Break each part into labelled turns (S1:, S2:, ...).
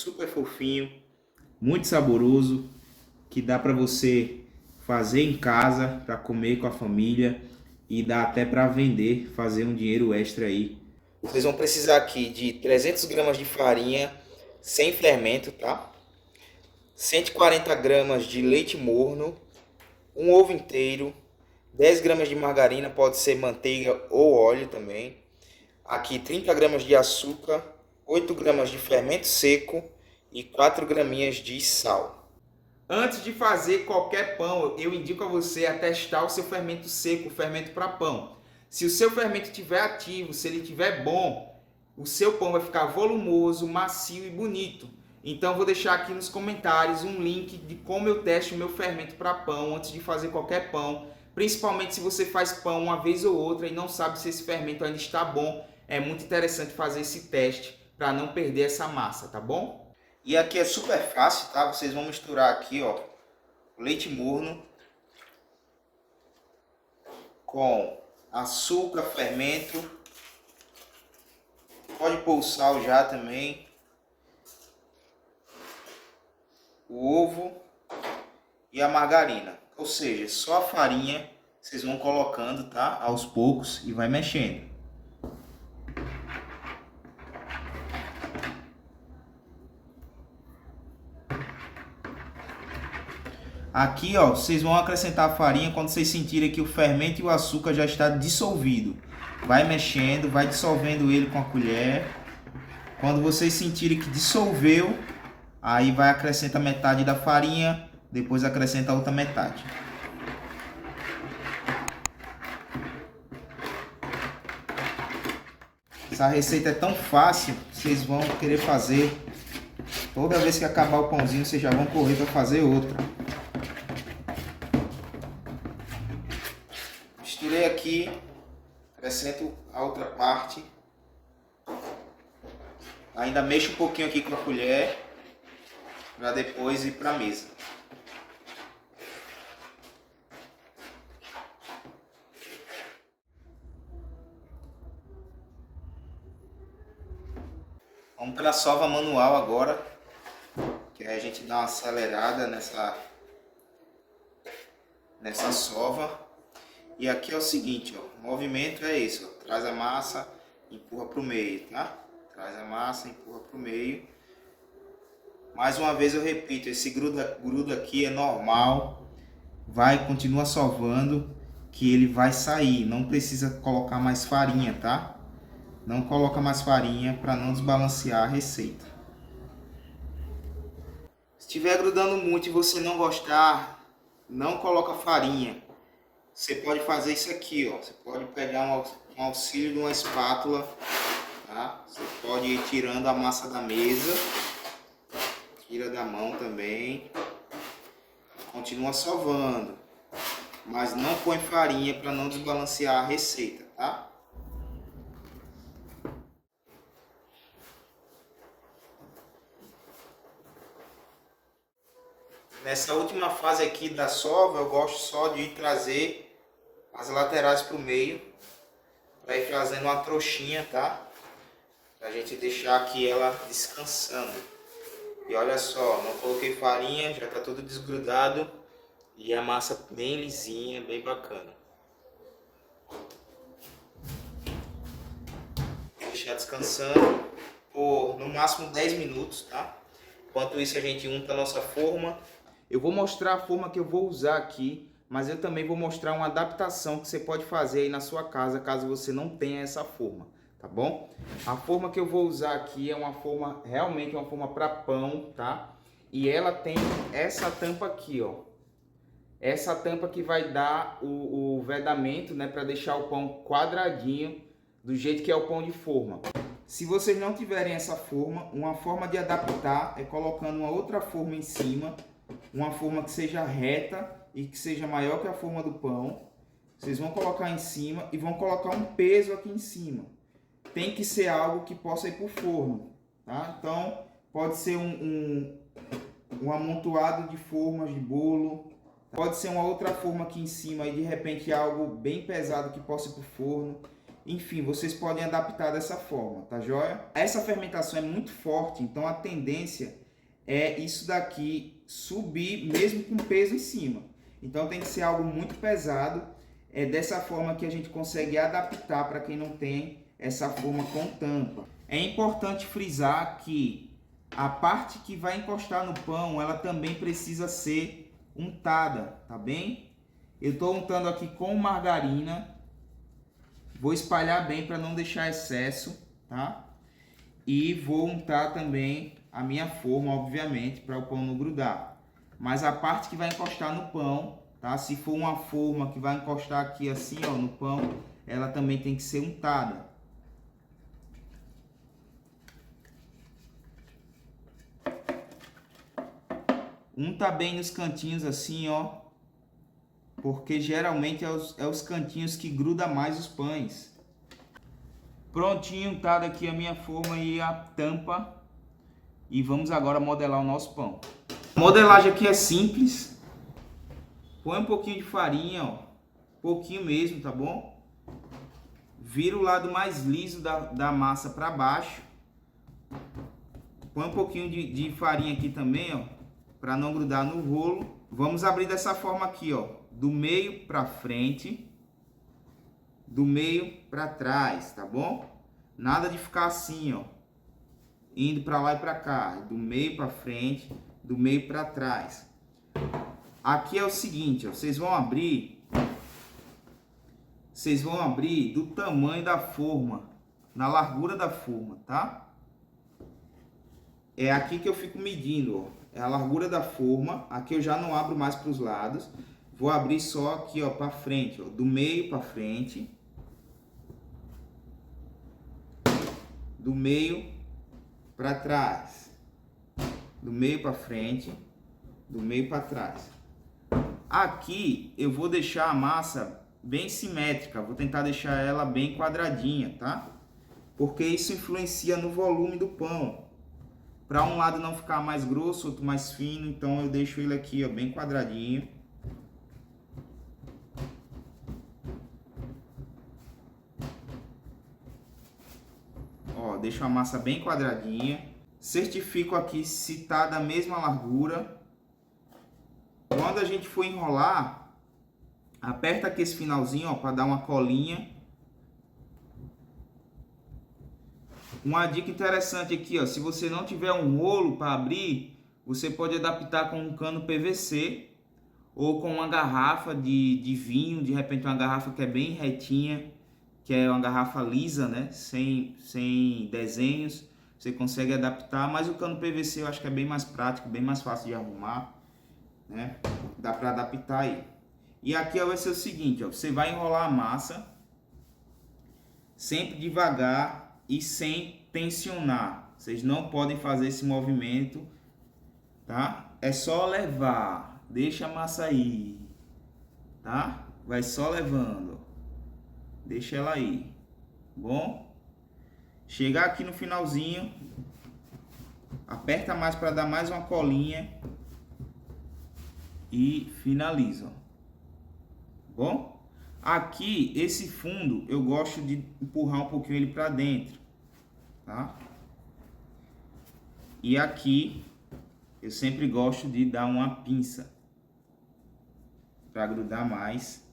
S1: super fofinho, muito saboroso, que dá para você fazer em casa para comer com a família e dá até para vender, fazer um dinheiro extra aí. Vocês vão precisar aqui de 300 gramas de farinha sem fermento, tá? 140 gramas de leite morno, um ovo inteiro, 10 gramas de margarina, pode ser manteiga ou óleo também. Aqui 30 gramas de açúcar, 8 gramas de fermento seco e 4 graminhas de sal. Antes de fazer qualquer pão, eu indico a você a testar o seu fermento seco, o fermento para pão. Se o seu fermento estiver ativo, se ele estiver bom, o seu pão vai ficar volumoso, macio e bonito. Então vou deixar aqui nos comentários um link de como eu testo o meu fermento para pão antes de fazer qualquer pão. Principalmente se você faz pão uma vez ou outra e não sabe se esse fermento ainda está bom. É muito interessante fazer esse teste para não perder essa massa, tá bom? E aqui é super fácil, tá? Vocês vão misturar aqui, ó, o leite morno com açúcar, fermento. Pode pôr o sal já também. O ovo e a margarina. Ou seja, só a farinha vocês vão colocando, tá? Aos poucos e vai mexendo. Aqui, ó, vocês vão acrescentar a farinha quando vocês sentirem que o fermento e o açúcar já está dissolvido. Vai mexendo, vai dissolvendo ele com a colher. Quando vocês sentirem que dissolveu, aí vai acrescentar metade da farinha, depois acrescenta a outra metade. Essa receita é tão fácil, vocês vão querer fazer. Toda vez que acabar o pãozinho, vocês já vão correr para fazer outra. Misturei aqui, acrescento a outra parte. Ainda mexo um pouquinho aqui com a colher, para depois ir para a mesa. Vamos para a sova manual agora, que aí a gente dá uma acelerada nessa sova. E aqui é o seguinte, ó, o movimento é esse, ó, traz a massa, empurra para o meio, tá? Traz a massa, empurra para o meio. Mais uma vez eu repito, esse gruda aqui é normal, continua sovando, que ele vai sair, não precisa colocar mais farinha, tá? Não coloca mais farinha para não desbalancear a receita. Se estiver grudando muito e você não gostar, não coloca farinha. Você pode fazer isso aqui, ó. Você pode pegar um auxílio de uma espátula, tá? Você pode ir tirando a massa da mesa, tira da mão também. Continua sovando, mas não põe farinha para não desbalancear a receita, tá? Nessa última fase aqui da sova, eu gosto só de trazer as laterais para o meio, para ir fazendo uma trouxinha, tá? Pra gente deixar aqui ela descansando. E olha só, não coloquei farinha, já tá tudo desgrudado e a massa bem lisinha, bem bacana. Vou deixar descansando por no máximo 10 minutos, tá? Enquanto isso a gente unta a nossa forma. Eu vou mostrar a forma que eu vou usar aqui, mas eu também vou mostrar uma adaptação que você pode fazer aí na sua casa, caso você não tenha essa forma, tá bom? A forma que eu vou usar aqui é uma forma, realmente uma forma para pão, tá? E ela tem essa tampa aqui, ó. Essa tampa que vai dar o vedamento, né, para deixar o pão quadradinho, do jeito que é o pão de forma. Se vocês não tiverem essa forma, uma forma de adaptar é colocando uma outra forma em cima, uma forma que seja reta e que seja maior que a forma do pão. Vocês vão colocar em cima e vão colocar um peso aqui em cima. Tem que ser algo que possa ir para o forno, tá? Então pode ser um amontoado de formas de bolo, pode ser uma outra forma aqui em cima e de repente algo bem pesado que possa ir para o forno. Enfim, vocês podem adaptar dessa forma, tá joia? Essa fermentação é muito forte, então a tendência é isso daqui subir mesmo com peso em cima. Então tem que ser algo muito pesado. É dessa forma que a gente consegue adaptar para quem não tem essa forma com tampa. É importante frisar que a parte que vai encostar no pão, ela também precisa ser untada, tá bem? Eu estou untando aqui com margarina. Vou espalhar bem para não deixar excesso, tá? E vou untar também a minha forma, obviamente, para o pão não grudar. Mas a parte que vai encostar no pão, tá? Se for uma forma que vai encostar aqui assim, ó, no pão, ela também tem que ser untada. Unta bem nos cantinhos assim, ó. Porque geralmente é os cantinhos que gruda mais os pães. Prontinho, untada aqui a minha forma e a tampa. E vamos agora modelar o nosso pão. A modelagem aqui é simples. Põe um pouquinho de farinha, ó. Pouquinho mesmo, tá bom? Vira o lado mais liso da massa para baixo. Põe um pouquinho de farinha aqui também, ó, para não grudar no rolo. Vamos abrir dessa forma aqui, ó, do meio para frente, do meio para trás, tá bom? Nada de ficar assim, ó, indo para lá e para cá, do meio para frente, do meio para trás. Aqui é o seguinte, ó, vocês vão abrir do tamanho da forma, na largura da forma, tá? É aqui que eu fico medindo, ó. É a largura da forma. Aqui eu já não abro mais para os lados. Vou abrir só aqui, ó, para frente, ó, do meio para frente, do meio para trás, do meio para frente, do meio para trás. Aqui eu vou deixar a massa bem simétrica. Vou tentar deixar ela bem quadradinha, tá? Porque isso influencia no volume do pão. Para um lado não ficar mais grosso, outro mais fino, então eu deixo ele aqui, ó, bem quadradinho. Ó, deixo a massa bem quadradinha. Certifico aqui se tá da mesma largura. Quando a gente for enrolar, aperta aqui esse finalzinho, ó, para dar uma colinha. Uma dica interessante aqui, ó, se você não tiver um rolo para abrir, você pode adaptar com um cano PVC ou com uma garrafa de vinho, de repente uma garrafa que é bem retinha, que é uma garrafa lisa, né, sem desenhos, você consegue adaptar, mas o cano PVC eu acho que é bem mais prático, bem mais fácil de arrumar, né, dá para adaptar aí. E aqui ó, vai ser o seguinte, ó, você vai enrolar a massa, sempre devagar, e sem tensionar. Vocês não podem fazer esse movimento, tá? É só levar, deixa a massa aí, tá? Vai só levando, deixa ela aí, bom? Chegar aqui no finalzinho, aperta mais para dar mais uma colinha e finaliza, bom? Aqui, esse fundo, eu gosto de empurrar um pouquinho ele para dentro, tá? E aqui, eu sempre gosto de dar uma pinça para grudar mais.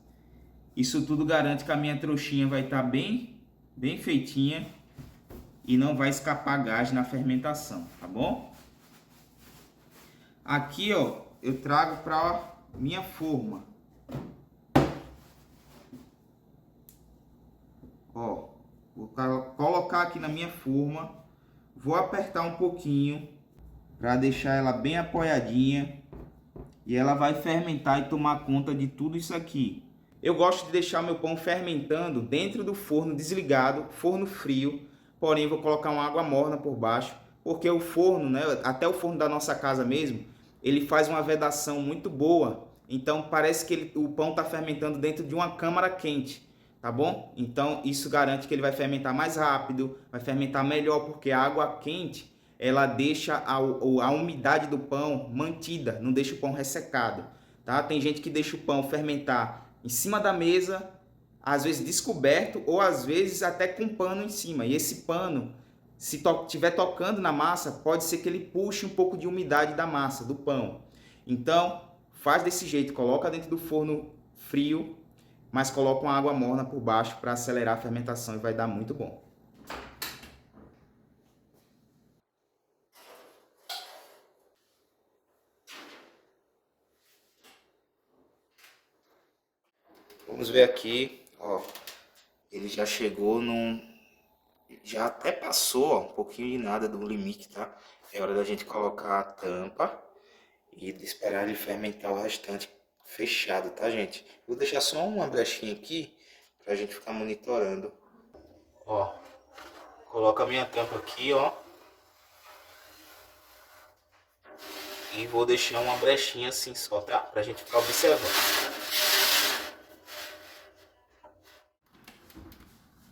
S1: Isso tudo garante que a minha trouxinha vai estar bem feitinha e não vai escapar gás na fermentação, tá bom? Aqui, ó, eu trago para minha forma. Ó, vou colocar aqui na minha forma, vou apertar um pouquinho para deixar ela bem apoiadinha e ela vai fermentar e tomar conta de tudo isso aqui. Eu gosto de deixar meu pão fermentando dentro do forno desligado, forno frio, porém vou colocar uma água morna por baixo, porque o forno, né, até o forno da nossa casa mesmo, ele faz uma vedação muito boa, então parece que o pão está fermentando dentro de uma câmara quente. Tá bom? Então isso garante que ele vai fermentar mais rápido, vai fermentar melhor, porque a água quente ela deixa a umidade do pão mantida, não deixa o pão ressecado, tá? Tem gente que deixa o pão fermentar em cima da mesa às vezes descoberto ou às vezes até com pano em cima. E esse pano, se estiver tocando na massa, pode ser que ele puxe um pouco de umidade da massa, do pão. Então, faz desse jeito, coloca dentro do forno frio, mas coloca uma água morna por baixo para acelerar a fermentação e vai dar muito bom. Vamos ver aqui, ó, ele já chegou num... Já até passou, ó, um pouquinho de nada do limite, tá? É hora da gente colocar a tampa e esperar ele fermentar o restante fechado, tá, gente? Vou deixar só uma brechinha aqui pra gente ficar monitorando. Ó, coloco a minha tampa aqui, ó. E vou deixar uma brechinha assim só, tá? Pra gente ficar observando.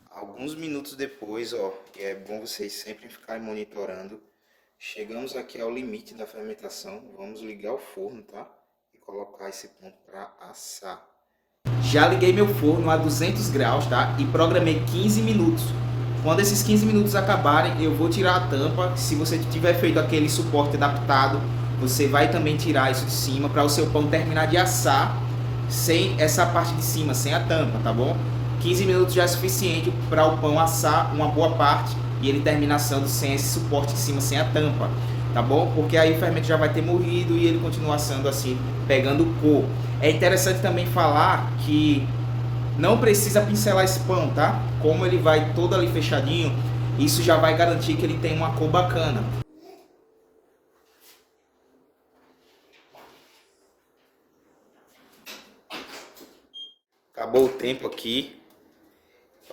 S1: Alguns minutos depois, ó, e é bom vocês sempre ficarem monitorando. Chegamos aqui ao limite da fermentação. Vamos ligar o forno, tá? E colocar esse pão para assar. Já liguei meu forno a 200 graus, tá? E programei 15 minutos. Quando esses 15 minutos acabarem, eu vou tirar a tampa. Se você tiver feito aquele suporte adaptado, você vai também tirar isso de cima para o seu pão terminar de assar sem essa parte de cima, sem a tampa, tá bom? 15 minutos já é suficiente para o pão assar uma boa parte e ele termina assando sem esse suporte de cima, sem a tampa, tá bom? Porque aí o fermento já vai ter morrido e ele continua assando assim, pegando cor. É interessante também falar que não precisa pincelar esse pão, tá? Como ele vai todo ali fechadinho, isso já vai garantir que ele tem uma cor bacana. Acabou o tempo aqui.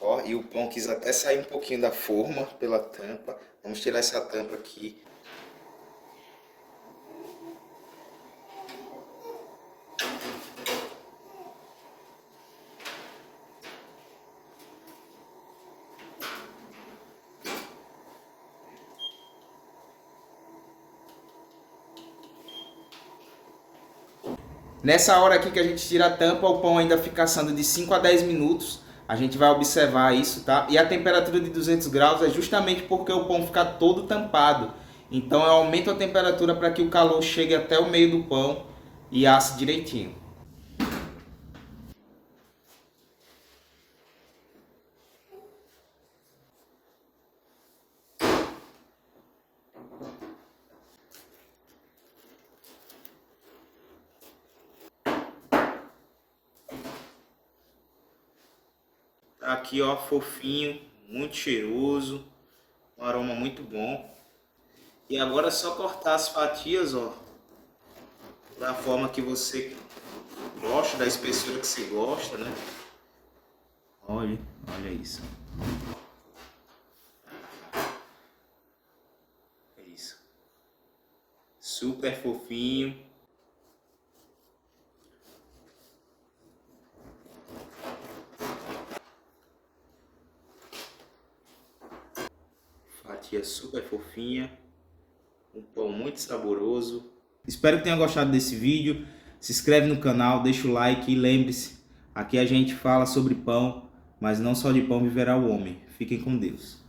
S1: Ó, e o pão quis até sair um pouquinho da forma pela tampa. Vamos tirar essa tampa aqui. Nessa hora aqui que a gente tira a tampa, o pão ainda fica assando de 5 a 10 minutos. A gente vai observar isso, tá? E a temperatura de 200 graus é justamente porque o pão fica todo tampado. Então eu aumento a temperatura para que o calor chegue até o meio do pão e asse direitinho. Tá aqui, ó, fofinho, muito cheiroso, um aroma muito bom. E agora é só cortar as fatias, ó, da forma que você gosta, da espessura que você gosta, né? Olha isso. É isso. Super fofinho. Fatia super fofinha. Um pão muito saboroso. Espero que tenha gostado desse vídeo. Se inscreve no canal, deixa o like e lembre-se, aqui a gente fala sobre pão, mas não só de pão viverá o homem. Fiquem com Deus.